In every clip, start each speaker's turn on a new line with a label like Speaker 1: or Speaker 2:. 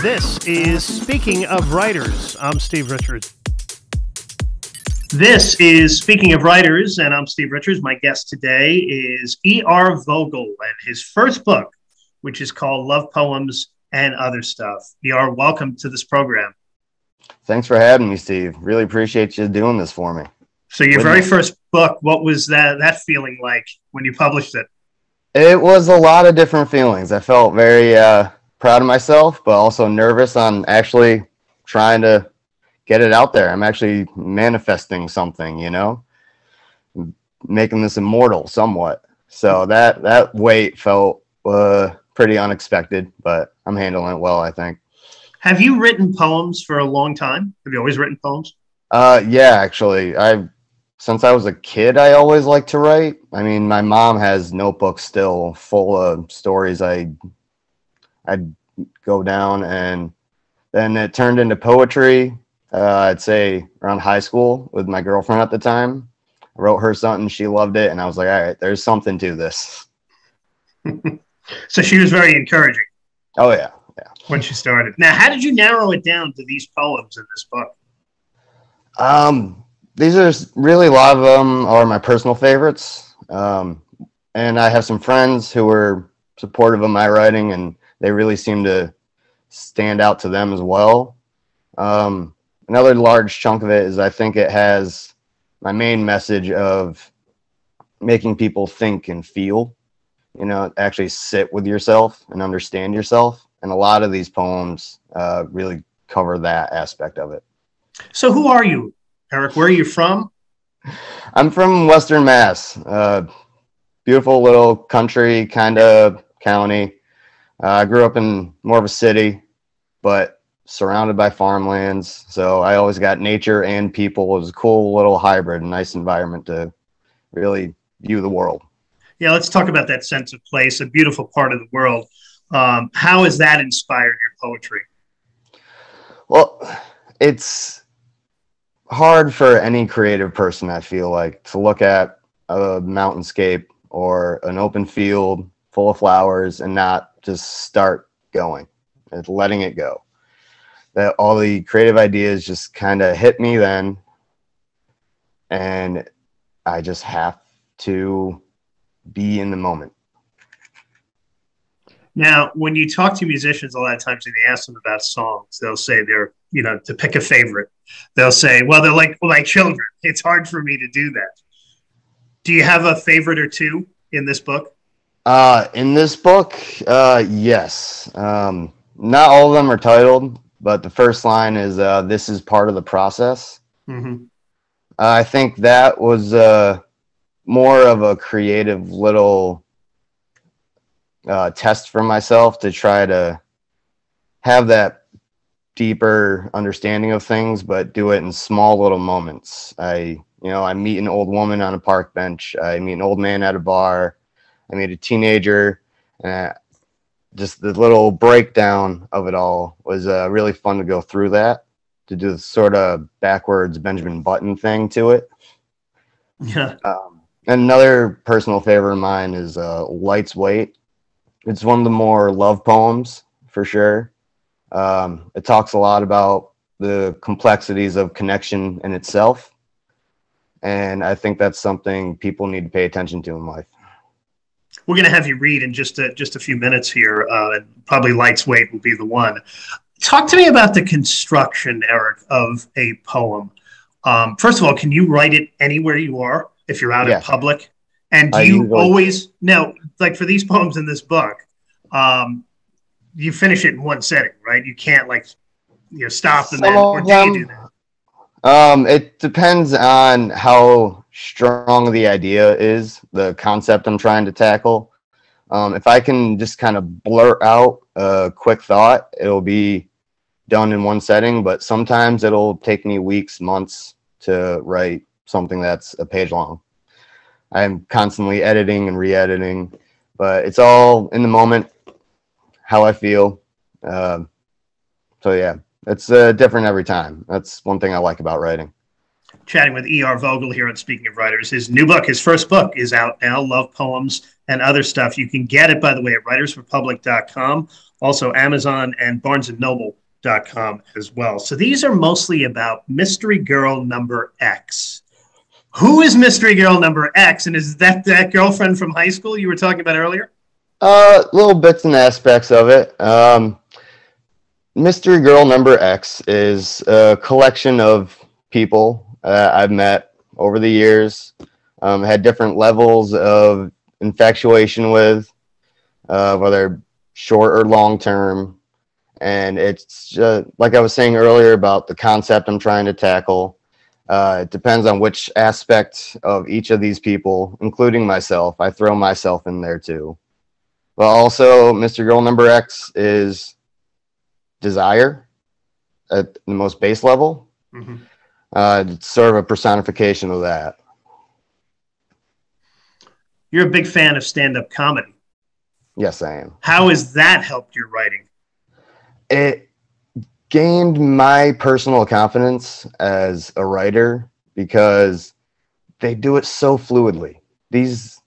Speaker 1: This is Speaking of Writers. I'm Steve Richards. And I'm Steve Richards. My guest today is E.R. Vogel and his first book, which is called Love Poems and Other Stuff. E.R., welcome to this program.
Speaker 2: Thanks for having me, Steve. Really appreciate you doing this for me.
Speaker 1: So your very first book, what was that feeling like when you published it?
Speaker 2: It was a lot of different feelings. I felt very proud of myself, but also nervous on actually trying to get it out there. I'm actually manifesting something, making this immortal somewhat. So that weight felt pretty unexpected, but I'm handling it well, I think.
Speaker 1: Have you written poems for a long time? Have you always written poems?
Speaker 2: Yeah, actually. Since I was a kid, I always liked to write. I mean, my mom has notebooks still full of stories I'd go down, and then it turned into poetry. I'd say around high school with my girlfriend at the time. I wrote her something, she loved it, and I was like, all right, there's something to this.
Speaker 1: So she was very encouraging.
Speaker 2: Oh, yeah.
Speaker 1: When she started. Now, how did you narrow it down to these poems in this book?
Speaker 2: These are really, a lot of them are my personal favorites. And I have some friends who were supportive of my writing, and they really seem to stand out to them as well. Another large chunk of it is I think it has my main message of making people think and feel, actually sit with yourself and understand yourself. And a lot of these poems really cover that aspect of it. So
Speaker 1: who are you, Eric? Where are you from?
Speaker 2: I'm from Western Mass, beautiful little country kind of county. I grew up in more of a city, but surrounded by farmlands. So I always got nature and people. It was a cool little hybrid, nice environment to really view the world.
Speaker 1: Yeah, let's talk about that sense of place, a beautiful part of the world. How has that inspired your poetry?
Speaker 2: Well, it's hard for any creative person, I feel like, to look at a mountainscape or an open field full of flowers and not just start going and letting it go. That all the creative ideas just kind of hit me then, and I just have to be in the moment.
Speaker 1: Now, when you talk to musicians, a lot of times, and they ask them about songs, they'll say they're, to pick a favorite. They'll say, well, they're like children. It's hard for me to do that. Do you have a favorite or two in this book?
Speaker 2: In this book, yes. Not all of them are titled, but the first line is, this is part of the process.
Speaker 1: Mm-hmm.
Speaker 2: I think that was more of a creative little test for myself to try to have that deeper understanding of things, but do it in small little moments. I meet an old woman on a park bench. I meet an old man at a bar. I meet a teenager. Just the little breakdown of it all was really fun to go through that, to do the sort of backwards Benjamin Button thing to it.
Speaker 1: Yeah.
Speaker 2: And another personal favorite of mine is Light's Weight. It's one of the more love poems, for sure. It talks a lot about the complexities of connection in itself. And I think that's something people need to pay attention to in life.
Speaker 1: We're going to have you read in just a few minutes here. Probably Light's Weight will be the one. Talk to me about the construction, Eric, of a poem. First of all, can you write it anywhere you are if you're out in public? And do you always, now, like for these poems in this book, you finish it in one setting, right? You can't stop and then, or do you do that?
Speaker 2: It depends on how strong the idea is, the concept I'm trying to tackle. If I can just kind of blurt out a quick thought, it'll be done in one setting, but sometimes it'll take me weeks, months to write something that's a page long. I'm constantly editing and re-editing, but it's all in the moment, how I feel. So yeah, it's different every time. That's one thing I like about writing.
Speaker 1: Chatting with E.R. Vogel here on Speaking of Writers. His new book, his first book, is out now, Love Poems and Other Stuff. You can get it, by the way, at writersrepublic.com. Also Amazon and BarnesandNoble.com as well. So these are mostly about Mystery Girl Number X. Who is Mystery Girl Number X? And is that girlfriend from high school you were talking about earlier?
Speaker 2: Little bits and aspects of it. Mystery Girl Number X is a collection of people I've met over the years, had different levels of infatuation with, whether short or long term. And it's just, like I was saying earlier about the concept I'm trying to tackle. It depends on which aspect of each of these people, including myself. I throw myself in there too. But also, Mystery Girl Number X is desire at the most base level. Mm-hmm. It's sort of a personification of that.
Speaker 1: You're a big fan of stand-up comedy.
Speaker 2: Yes, I am.
Speaker 1: How has that helped your writing?
Speaker 2: It gained my personal confidence as a writer because they do it so fluidly. These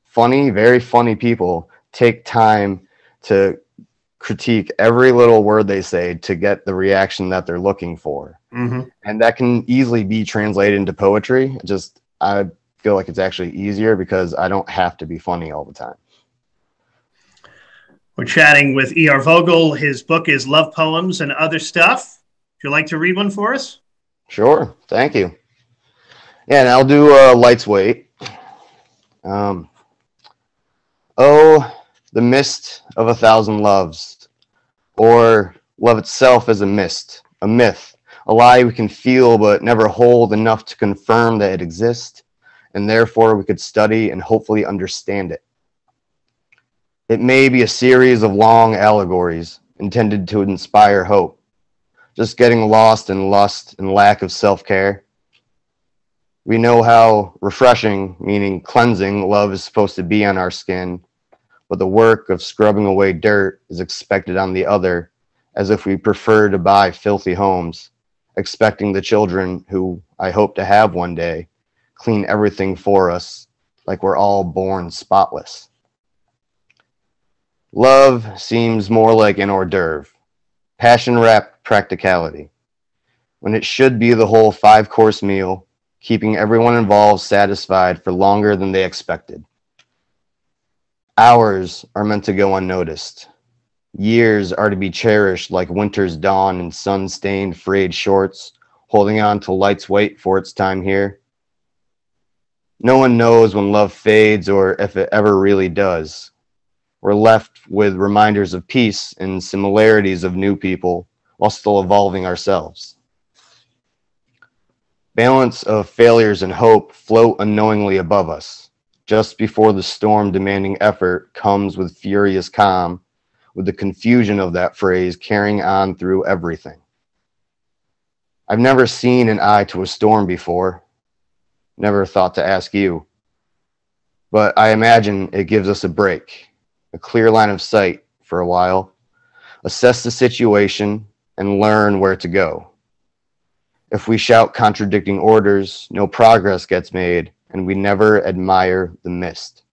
Speaker 2: funny, very funny people take time to critique every little word they say to get the reaction that they're looking for. Mm-hmm. And that can easily be translated into poetry. I feel like it's actually easier because I don't have to be funny all the time.
Speaker 1: We're chatting with E.R. Vogel. His book is Love Poems and Other Stuff. Would you like to read one for us?
Speaker 2: Sure. Thank you. Yeah, and I'll do Light's Weight. Oh, the mist of 1,000 loves, or love itself as a mist, a myth, a lie we can feel but never hold enough to confirm that it exists, and therefore we could study and hopefully understand it. It may be a series of long allegories intended to inspire hope, just getting lost in lust and lack of self-care. We know how refreshing, meaning cleansing, love is supposed to be on our skin, but the work of scrubbing away dirt is expected on the other, as if we prefer to buy filthy homes, expecting the children, who I hope to have one day, clean everything for us, like we're all born spotless. Love seems more like an hors d'oeuvre, passion-wrapped practicality, when it should be the whole 5-course meal, keeping everyone involved satisfied for longer than they expected. Hours are meant to go unnoticed. Years are to be cherished like winter's dawn in sun-stained frayed shorts, holding on to life's weight for its time here. No one knows when love fades or if it ever really does. We're left with reminders of peace and similarities of new people while still evolving ourselves. Balance of failures and hope float unknowingly above us. Just before the storm demanding effort comes with furious calm, with the confusion of that phrase carrying on through everything. I've never seen an eye to a storm before, never thought to ask you, but I imagine it gives us a break, a clear line of sight for a while, assess the situation, and learn where to go. If we shout contradicting orders, no progress gets made, and we never admire the mist.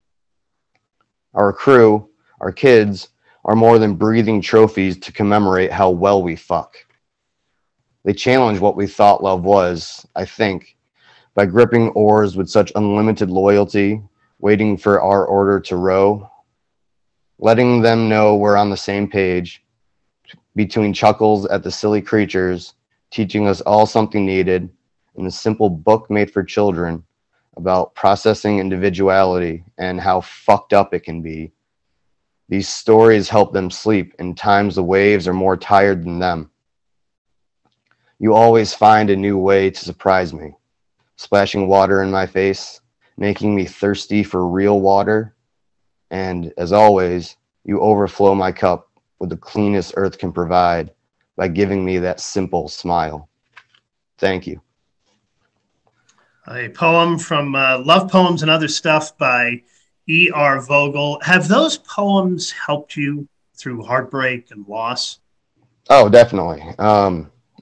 Speaker 2: Our crew, our kids, are more than breathing trophies to commemorate how well we fuck. They challenge what we thought love was, I think, by gripping oars with such unlimited loyalty, waiting for our order to row, letting them know we're on the same page, between chuckles at the silly creatures, teaching us all something needed, in a simple book made for children about processing individuality and how fucked up it can be. These stories help them sleep in times the waves are more tired than them. You always find a new way to surprise me, splashing water in my face, making me thirsty for real water, and as always, you overflow my cup with the cleanest earth can provide by giving me that simple smile. Thank you.
Speaker 1: A poem from Love Poems and Other Stuff by E.R. Vogel. Have those poems helped you through heartbreak and loss?
Speaker 2: Oh, definitely.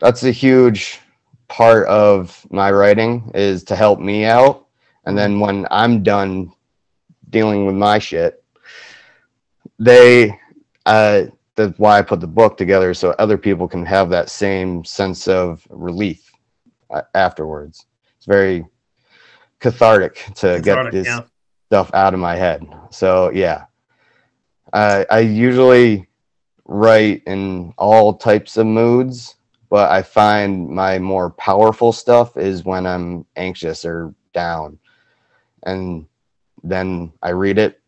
Speaker 2: That's a huge part of my writing, is to help me out. And then when I'm done dealing with my shit, they that's why I put the book together, so other people can have that same sense of relief afterwards. It's very cathartic to get this stuff out of my head. So yeah, I usually write in all types of moods, but I find my more powerful stuff is when I'm anxious or down, and then I read it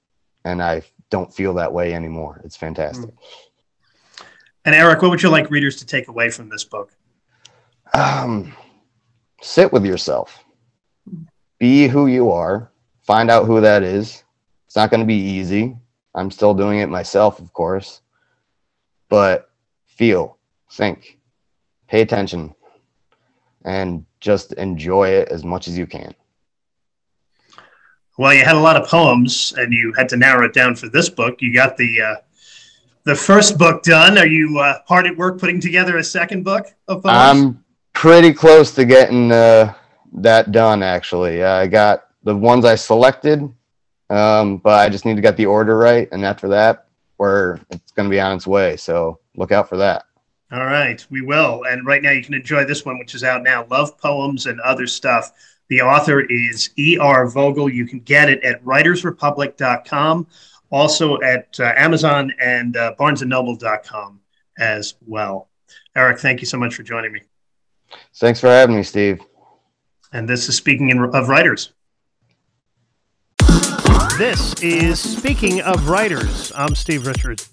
Speaker 2: and I don't feel that way anymore. It's fantastic.
Speaker 1: And Eric, what would you like readers to take away from this book?
Speaker 2: Sit with yourself. Be who you are. Find out who that is. It's not going to be easy. I'm still doing it myself, of course. But feel, think, pay attention, and just enjoy it as much as you can.
Speaker 1: Well, you had a lot of poems, and you had to narrow it down for this book. You got the first book done. Are you hard at work putting together a second book of poems?
Speaker 2: I'm pretty close to getting that done, actually. I got the ones I selected, but I just need to get the order right, and after that, it's going to be on its way. So look out for that.
Speaker 1: All right, we will. And right now, you can enjoy this one, which is out now, Love Poems and Other Stuff. The author is E.R. Vogel. You can get it at writersrepublic.com, also at Amazon and barnesandnoble.com as well. Eric, thank you so much for joining me.
Speaker 2: Thanks for having me, Steve.
Speaker 1: And this is Speaking of Writers. This is Speaking of Writers. I'm Steve Richards.